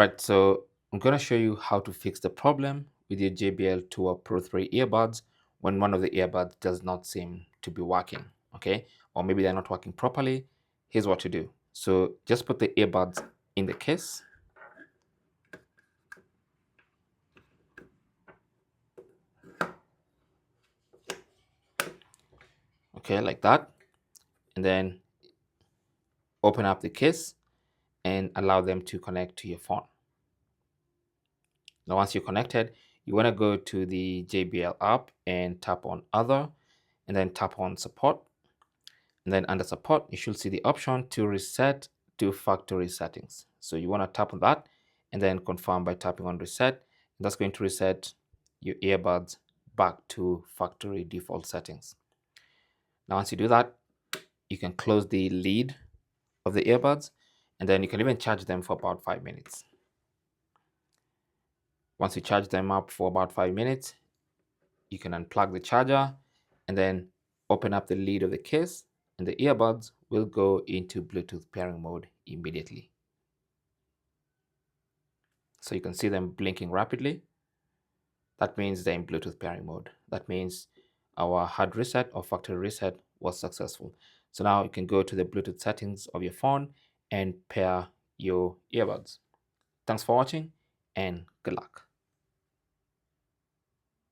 Right, so I'm going to show you how to fix the problem with your JBL Tour Pro 3 earbuds when one of the earbuds does not seem to be working, okay? Or maybe they're not working properly. Here's what to do. So just put the earbuds in the case. Okay, like that. And then open up the case and allow them to connect to your phone. Now, once you're connected, you want to go to the JBL app and tap on Other, and then tap on Support. And then under Support, you should see the option to reset to factory settings. So you want to tap on that and then confirm by tapping on Reset. And that's going to reset your earbuds back to factory default settings. Now, once you do that, you can close the lid of the earbuds, and then you can even charge them for about 5 minutes. Once you charge them up for about 5 minutes, you can unplug the charger and then open up the lid of the case, and the earbuds will go into Bluetooth pairing mode immediately. So you can see them blinking rapidly. That means they're in Bluetooth pairing mode. That means our hard reset or factory reset was successful. So now you can go to the Bluetooth settings of your phone and pair your earbuds. Thanks for watching and good luck.